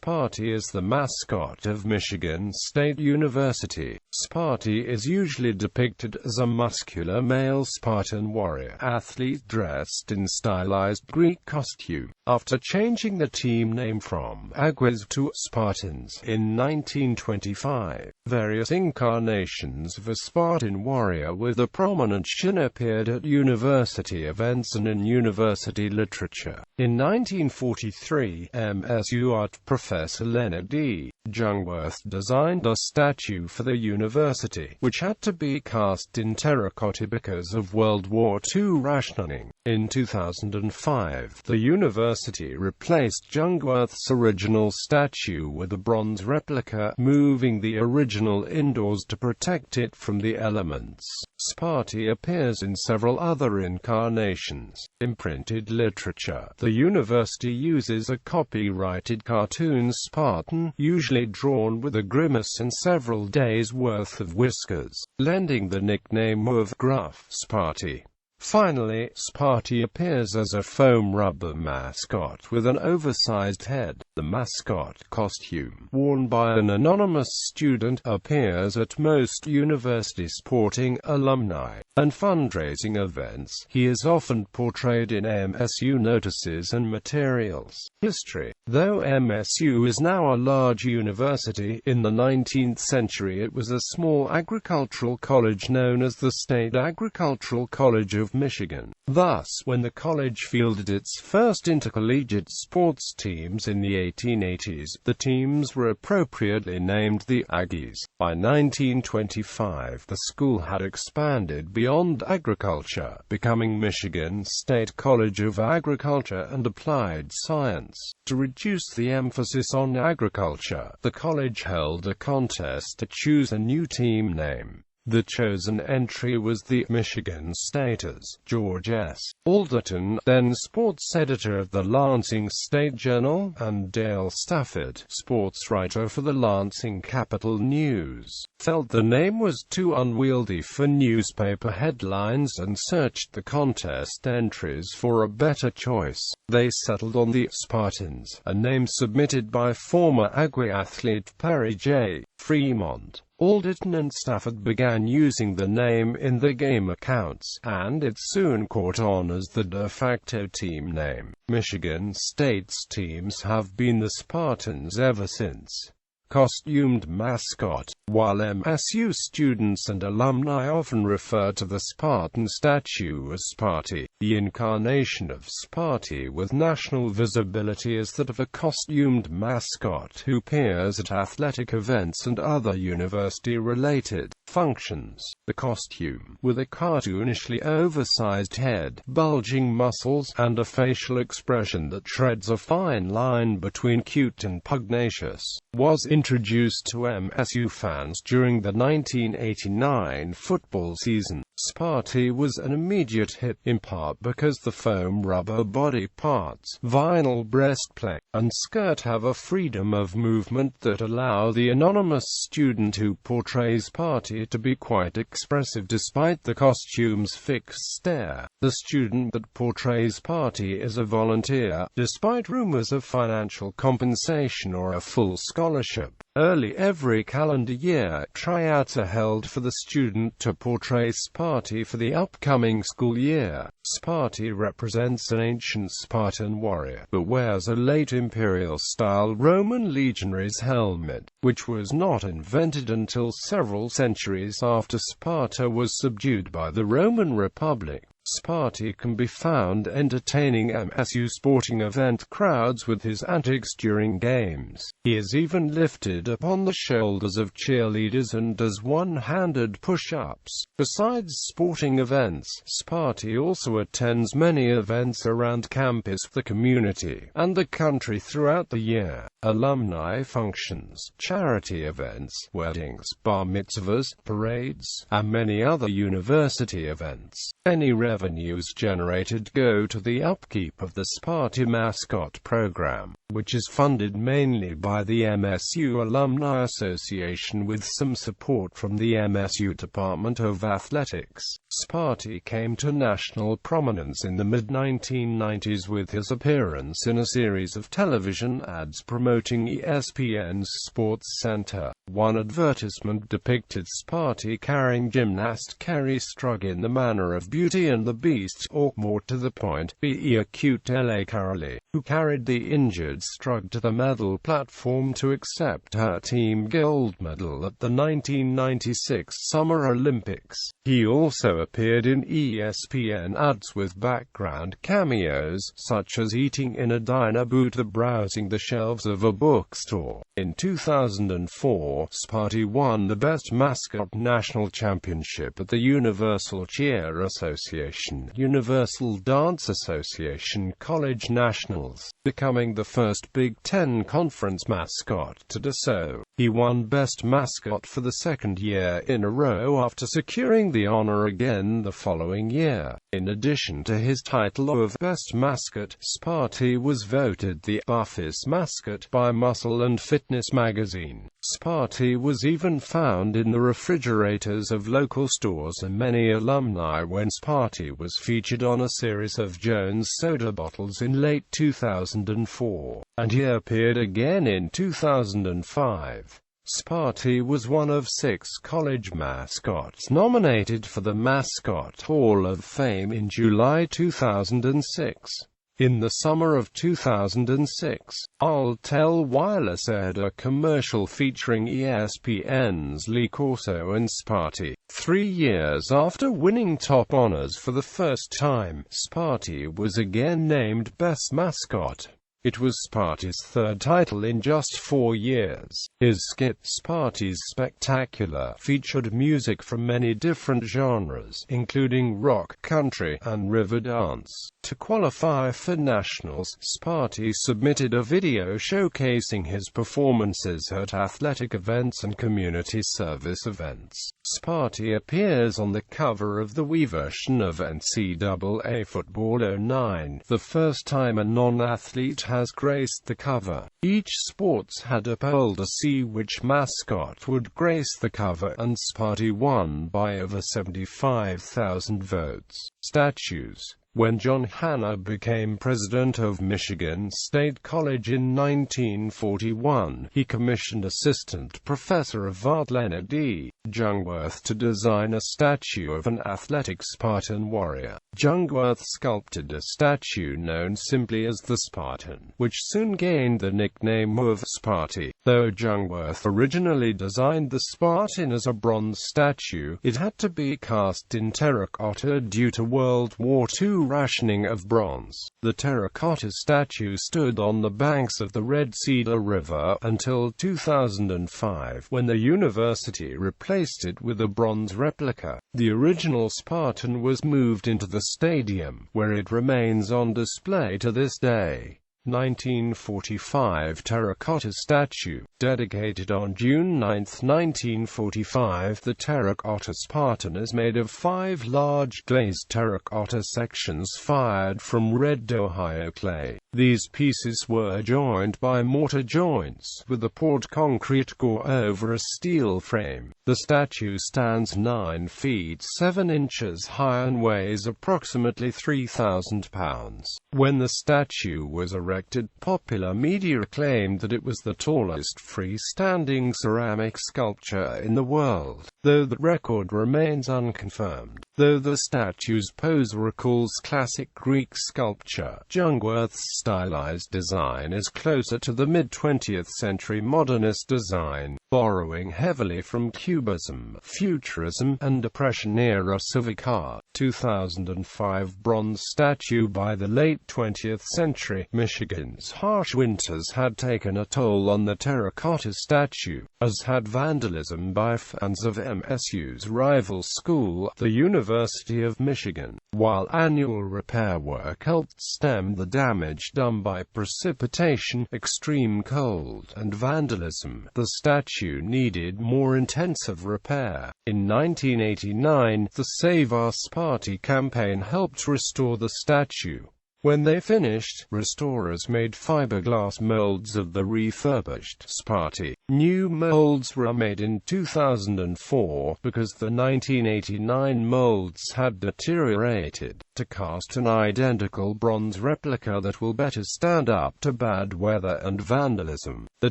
Sparty is the mascot of Michigan State University. Sparty is usually depicted as a muscular male Spartan warrior athlete dressed in stylized Greek costume. After changing the team name from Aggies to Spartans in 1925, various incarnations of a Spartan warrior with a prominent chin appeared at university events and in university literature. In 1943, MSU art professor Leonard D. designed a statue for the university, which had to be cast in terracotta because of World War II rationing. In 2005, the university replaced Jungwirth's original statue with a bronze replica, moving the original indoors to protect it from the elements. Sparty appears in several other incarnations. In printed literature, the university uses a copyrighted cartoon Spartan, usually drawn with a grimace and several days' worth of whiskers, lending the nickname of Gruff Sparty. Finally, Sparty appears as a foam rubber mascot with an oversized head. The mascot costume, worn by an anonymous student, appears at most university sporting, alumni, and fundraising events. He is often portrayed in MSU notices and materials. History. Though MSU is now a large university, in the 19th century it was a small agricultural college known as the State Agricultural College of Michigan. Thus, when the college fielded its first intercollegiate sports teams in the 1880s, the teams were appropriately named the Aggies. By 1925, the school had expanded beyond agriculture, becoming Michigan State College of Agriculture and Applied Science. To reduce the emphasis on agriculture, the college held a contest to choose a new team name. The chosen entry was the Michigan Staters. George S. Alderton, then sports editor of the Lansing State Journal, and Dale Stafford, sports writer for the Lansing Capital News, felt the name was too unwieldy for newspaper headlines and searched the contest entries for a better choice. They settled on the Spartans, a name submitted by former Aggie athlete Perry J. Fremont. Alderton and Stafford began using the name in the game accounts, and it soon caught on as the de facto team name. Michigan State's teams have been the Spartans ever since. Costumed mascot. While MSU students and alumni often refer to the Spartan statue as Sparty, the incarnation of Sparty with national visibility is that of a costumed mascot who appears at athletic events and other university-related functions. The costume, with a cartoonishly oversized head, bulging muscles, and a facial expression that treads a fine line between cute and pugnacious, was introduced to MSU fans during the 1989 football season. Sparty was an immediate hit, in part because the foam rubber body parts, vinyl breastplate, and skirt have a freedom of movement that allow the anonymous student who portrays Sparty to be quite expressive despite the costume's fixed stare. The student that portrays Sparty is a volunteer, despite rumors of financial compensation or a full scholarship. Early every calendar year, tryouts are held for the student to portray Sparty for the upcoming school year. Sparty represents an ancient Spartan warrior, but wears a late imperial-style Roman legionary's helmet, which was not invented until several centuries after Sparta was subdued by the Roman Republic. Sparty can be found entertaining MSU sporting event crowds with his antics during games. He is even lifted upon the shoulders of cheerleaders and does one-handed push-ups. Besides sporting events, Sparty also attends many events around campus, the community, and the country throughout the year. Alumni functions, charity events, weddings, bar mitzvahs, parades, and many other university events. Any revenues generated go to the upkeep of the Sparty mascot program, which is funded mainly by the MSU Alumni Association with some support from the MSU Department of Athletics. Sparty came to national prominence in the mid-1990s with his appearance in a series of television ads promoting promoting ESPN's Sports Center. One advertisement depicted Sparty carrying gymnast Kerry Strug in the manner of Beauty and the Beast, or more to the point, Acute La Carolee, who carried the injured Strug to the medal platform to accept her team gold medal at the 1996 Summer Olympics. He also appeared in ESPN ads with background cameos, such as eating in a diner booth or browsing the shelves of a bookstore. In 2004, Sparty won the Best Mascot National Championship at the Universal Cheer Association, Universal Dance Association College Nationals, becoming the first Big Ten Conference mascot to do so. He won Best Mascot for the second year in a row after securing the honor again the following year. In addition to his title of Best Mascot, Sparty was voted the buffest mascot by Muscle and Fitness magazine. Sparty was even found in the refrigerators of local stores and many alumni when Sparty was featured on a series of Jones soda bottles in late 2004, and he appeared again in 2005. Sparty was one of 6 college mascots nominated for the Mascot Hall of Fame in July 2006. In the summer of 2006, Altel Wireless aired a commercial featuring ESPN's Lee Corso and Sparty. 3 years after winning top honors for the first time, Sparty was again named Best Mascot. It was Sparty's third title in just 4 years. His skit, Sparty's Spectacular, featured music from many different genres, including rock, country, and river dance. To qualify for nationals, Sparty submitted a video showcasing his performances at athletic events and community service events. Sparty appears on the cover of the Wii version of NCAA Football 09, the first time a non-athlete has graced the cover. Each sports had a poll to see which mascot would grace the cover, and Sparty won by over 75,000 votes. Statues. When John Hanna became president of Michigan State College in 1941, he commissioned Assistant Professor of Art Leonard D. Jungwirth to design a statue of an athletic Spartan warrior. Jungwirth sculpted a statue known simply as the Spartan, which soon gained the nickname of Sparty. Though Jungwirth originally designed the Spartan as a bronze statue, it had to be cast in terracotta due to World War II rationing of bronze. The terracotta statue stood on the banks of the Red Cedar River until 2005, when the university replaced it with a bronze replica. The original Spartan was moved into the stadium, where it remains on display to this day. 1945 terracotta statue, dedicated on June 9, 1945. The terracotta Spartan is made of 5 large glazed terracotta sections fired from red Ohio clay. These pieces were joined by mortar joints, with a poured concrete core over a steel frame. The statue stands 9 feet 7 inches high and weighs approximately 3,000 pounds. When the statue was erected, popular media claimed that it was the tallest freestanding ceramic sculpture in the world, though the record remains unconfirmed. Though the statue's pose recalls classic Greek sculpture, Jungwirth's stylized design is closer to the mid-20th century modernist design, borrowing heavily from Cubism, Futurism, and Depression-era civic art. 2005 bronze statue. By the late 20th century, Michigan's harsh winters had taken a toll on the terracotta statue, as had vandalism by fans of MSU's rival school, the University of Michigan. While annual repair work helped stem the damage done by precipitation, extreme cold, and vandalism, the statue needed more intensive repair. In 1989, the Save Our Sparty campaign helped restore the statue. When they finished, restorers made fiberglass molds of the refurbished Sparty. New molds were made in 2004 because the 1989 molds had deteriorated, to cast an identical bronze replica that will better stand up to bad weather and vandalism. The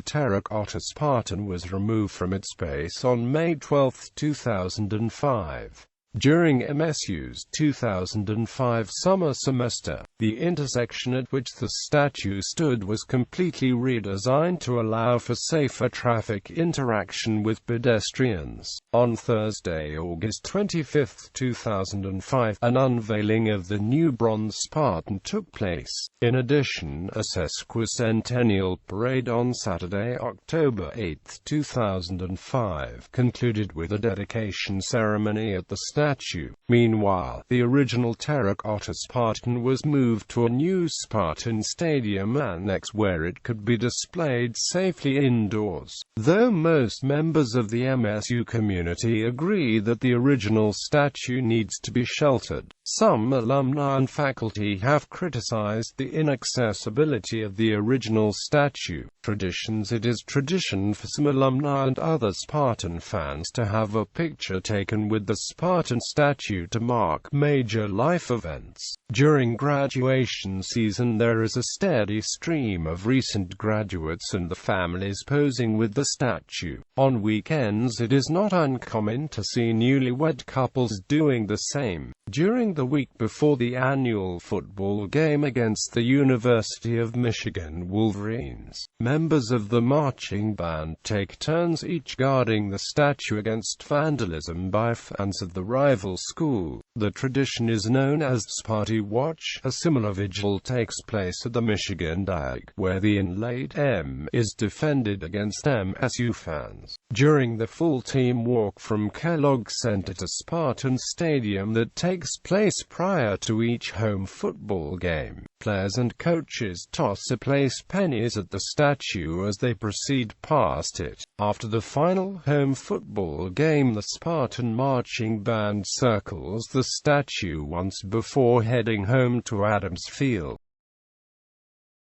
terracotta Spartan was removed from its base on May 12, 2005. During MSU's 2005 summer semester, the intersection at which the statue stood was completely redesigned to allow for safer traffic interaction with pedestrians. On Thursday, August 25, 2005, an unveiling of the new bronze Spartan took place. In addition, a sesquicentennial parade on Saturday, October 8, 2005, concluded with a dedication ceremony at the statue. Meanwhile, the original terracotta Spartan was moved to a new Spartan Stadium annex where it could be displayed safely indoors. Though most members of the MSU community agree that the original statue needs to be sheltered, some alumni and faculty have criticized the inaccessibility of the original statue. It is tradition for some alumni and other Spartan fans to have a picture taken with the Spartan statue to mark major life events. During graduation season, there is a steady stream of recent graduates and the families posing with the statue. On weekends, it is not uncommon to see newlywed couples doing the same. During the week before the annual football game against the University of Michigan Wolverines, members of the marching band take turns each guarding the statue against vandalism by fans of the rival school. The tradition is known as Sparty Watch. A similar vigil takes place at the Michigan Diag, where the inlaid M is defended against MSU fans. During the full team walk from Kellogg Center to Spartan Stadium that takes place prior to each home football game, players and coaches toss or place pennies at the statue as they proceed past it. After the final home football game, the Spartan marching band circles the statue once before heading home to Adams Field.